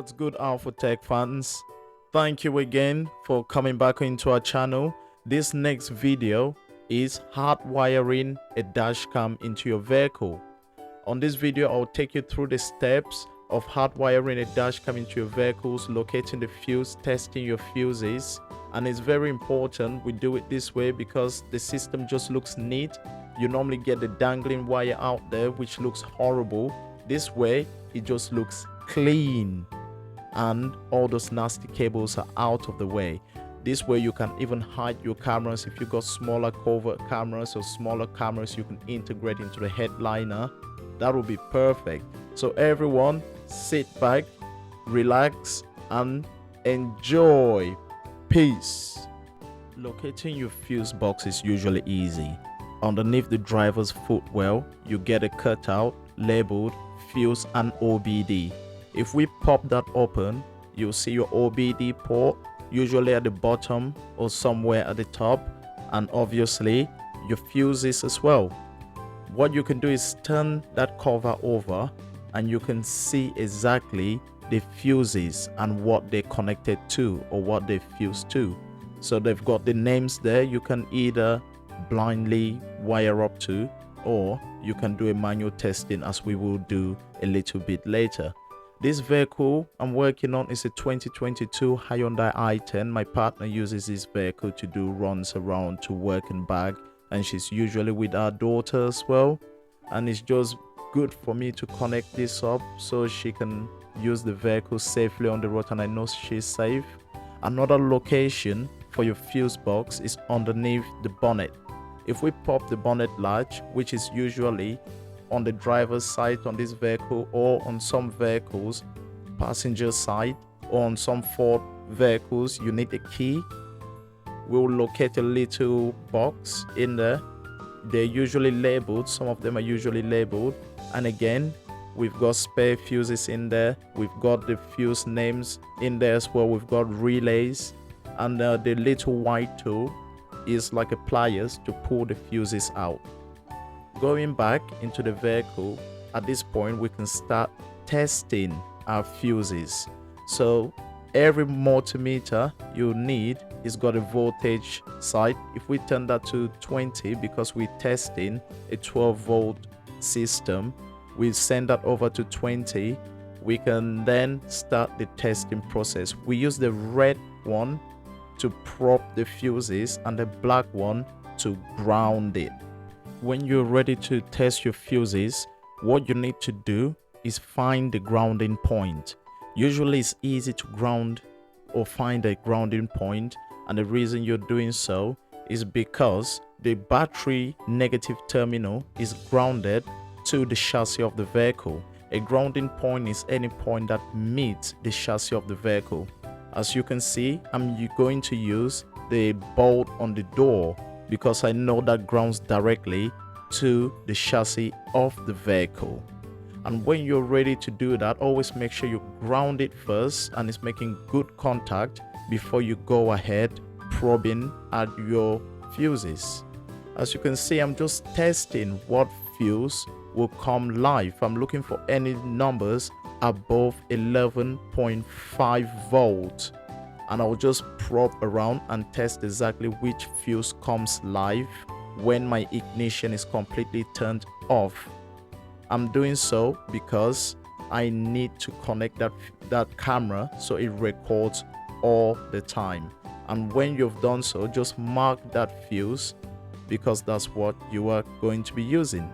What's good, Alpha Tech fans? Thank you again for coming back into our channel. This next video is hardwiring a dash cam into your vehicle. On this video, I'll take you through the steps of hardwiring a dash cam into your vehicles, locating the fuse, testing your fuses. And it's very important we do it this way because the system just looks neat. You normally get the dangling wire out there, which looks horrible. This way, it just looks clean and all those nasty cables are out of the way. This way you can even hide your cameras. If you got smaller covert cameras or smaller cameras you can integrate into the headliner, that will be perfect. So everyone, sit back, relax and enjoy. Peace. Locating your fuse box is usually easy. Underneath the driver's footwell you get a cutout labeled fuse and OBD. If we pop that open, you'll see your OBD port, usually at the bottom or somewhere at the top, and obviously your fuses as well. What you can do is turn that cover over and you can see exactly the fuses and what they're connected to or what they fuse to. So they've got the names there. You can either blindly wire up to, or you can do a manual testing as we will do a little bit later. This vehicle I'm working on is a 2022 Hyundai i10. My partner uses this vehicle to do runs around to work and back, and she's usually with our daughter as well, and it's just good for me to connect this up so she can use the vehicle safely on the road, and I know she's safe. Another location for your fuse box is underneath the bonnet. If we pop the bonnet latch, which is usually on the driver's side on this vehicle, or on some vehicles passenger side, or on some Ford vehicles you need a key, we'll locate a little box in there. They're usually labeled, some of them are usually labeled, and again we've got spare fuses in there. We've got the fuse names in there as well. We've got relays, and the little white tool is like a pliers to pull the fuses out. Going back into the vehicle, at this point we can start testing our fuses. So every multimeter you need is got a voltage side. If we turn that to 20, because we're testing a 12-volt system, we send that over to 20. We can then start the testing process. We use the red one to prop the fuses and the black one to ground it. When you're ready to test your fuses, what you need to do is find the grounding point. Usually it's easy to ground or find a grounding point, and the reason you're doing so is because the battery negative terminal is grounded to the chassis of the vehicle. A grounding point is any point that meets the chassis of the vehicle. As you can see, I'm going to use the bolt on the door because I know that grounds directly to the chassis of the vehicle. And when you're ready to do that, always make sure you ground it first and it's making good contact before you go ahead probing at your fuses. As you can see, I'm just testing what fuse will come live. I'm looking for any numbers above 11.5 volts, and I'll just probe around and test exactly which fuse comes live when my ignition is completely turned off. I'm doing so because I need to connect that camera so it records all the time. And when you've done so, just mark that fuse because that's what you are going to be using.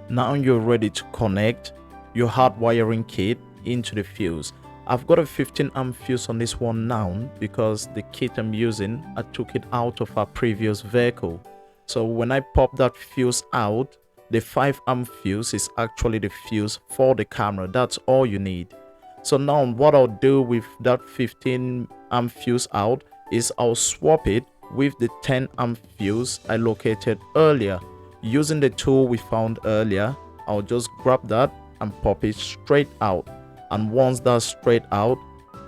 Now you're ready to connect your hardwiring kit into the fuse. I've got a 15 amp fuse on this one now because the kit I'm using, I took it out of our previous vehicle. So when I pop that fuse out, the 5 amp fuse is actually the fuse for the camera. That's all you need. So now what I'll do with that 15 amp fuse out is I'll swap it with the 10 amp fuse I located earlier. Using the tool we found earlier, I'll just grab that and pop it straight out. And once that's straight out,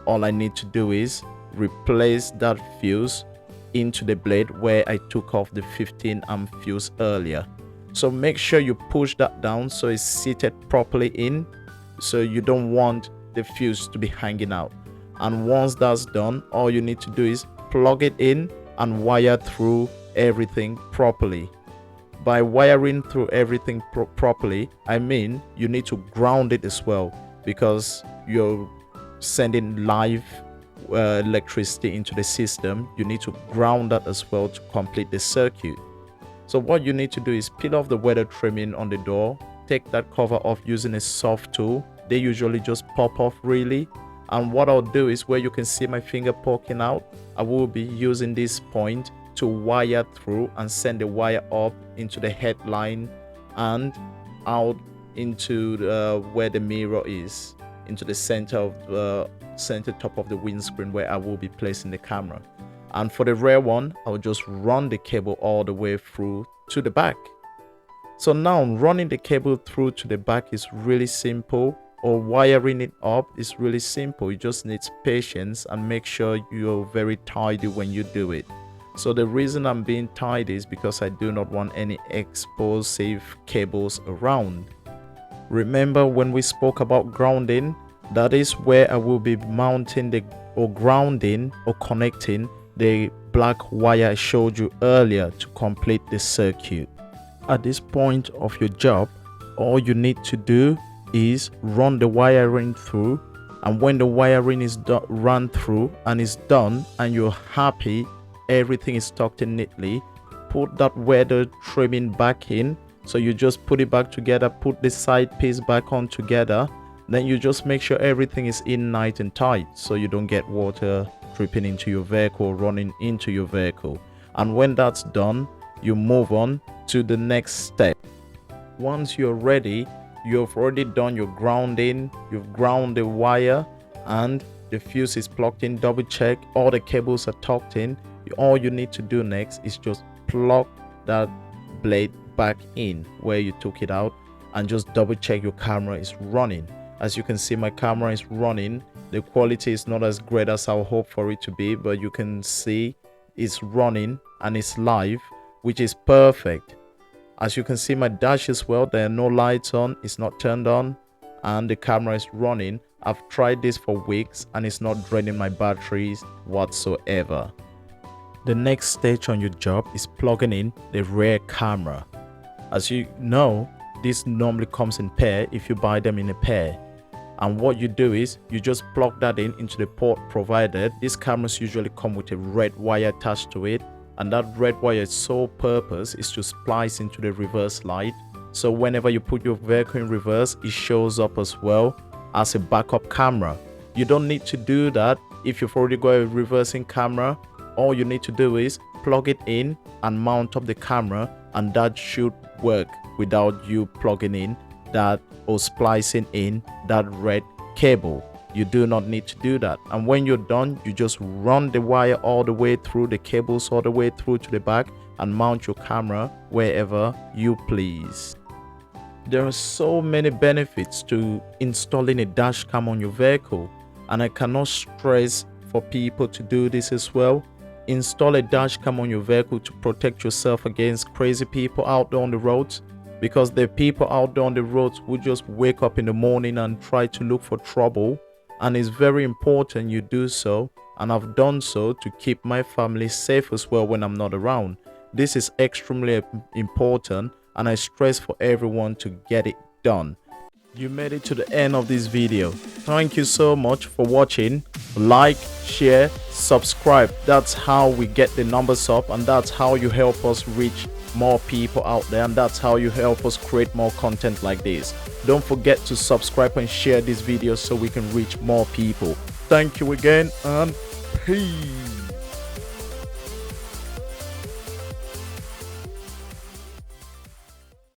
all I need to do is replace that fuse into the blade where I took off the 15 amp fuse earlier. So make sure you push that down so it's seated properly in, so you don't want the fuse to be hanging out. And once that's done, all you need to do is plug it in and wire through everything properly. By wiring through everything properly, I mean you need to ground it as well, because you're sending live electricity into the system. You need to ground that as well to complete the circuit. So what you need to do is peel off the weather trimming on the door, take that cover off using a soft tool. They usually just pop off really. And what I'll do is, where you can see my finger poking out, I will be using this point to wire through and send the wire up into the headline and out into where the mirror is, into the center of the center top of the windscreen where I will be placing the camera. And for the rear one, I'll just run the cable all the way through to the back. So now running the cable through to the back is really simple, or wiring it up is really simple. You just need patience and make sure you're very tidy when you do it. So the reason I'm being tidy is because I do not want any explosive cables around. Remember when we spoke about grounding? That is where I will be mounting grounding or connecting the black wire I showed you earlier to complete the circuit. At this point of your job, all you need to do is run the wiring through, and when the wiring is run through and is done and you're happy everything is tucked in neatly, put that weather trimming back in. So you just put it back together, put the side piece back on together, then you just make sure everything is in nice and tight so you don't get water dripping into your vehicle, running into your vehicle. And when that's done, you move on to the next step. Once you're ready, you've already done your grounding, you've ground the wire and the fuse is plugged in. Double check all the cables are tucked in. All you need to do next is just plug that blade back in where you took it out and just double check your camera is running. As you can see, my camera is running. The quality is not as great as I would hope for it to be, but you can see it's running and it's live, which is perfect. As you can see my dash as well, there are no lights on, it's not turned on, and the camera is running. I've tried this for weeks and it's not draining my batteries whatsoever. The next stage on your job is plugging in the rear camera. As you know, this normally comes in pair if you buy them in a pair. And what you do is you just plug that in into the port provided. These cameras usually come with a red wire attached to it, and that red wire's sole purpose is to splice into the reverse light. So whenever you put your vehicle in reverse, it shows up as well as a backup camera. You don't need to do that if you've already got a reversing camera. All you need to do is plug it in and mount up the camera, and that should work without you plugging in that or splicing in that red cable. You do not need to do that. And when you're done, you just run the wire all the way through, the cables all the way through to the back, and mount your camera wherever you please. There are so many benefits to installing a dash cam on your vehicle, and I cannot stress for people to do this as well. Install a dash cam on your vehicle to protect yourself against crazy people out there on the roads, because there are people out there on the roads who just wake up in the morning and try to look for trouble, and it's very important you do so, and I've done so to keep my family safe as well when I'm not around. This is extremely important, and I stress for everyone to get it done. You made it to the end of this video. Thank you so much for watching. Like, share, subscribe. That's how we get the numbers up, and that's how you help us reach more people out there, and that's how you help us create more content like this. Don't forget to subscribe and share this video so we can reach more people. Thank you again, and peace.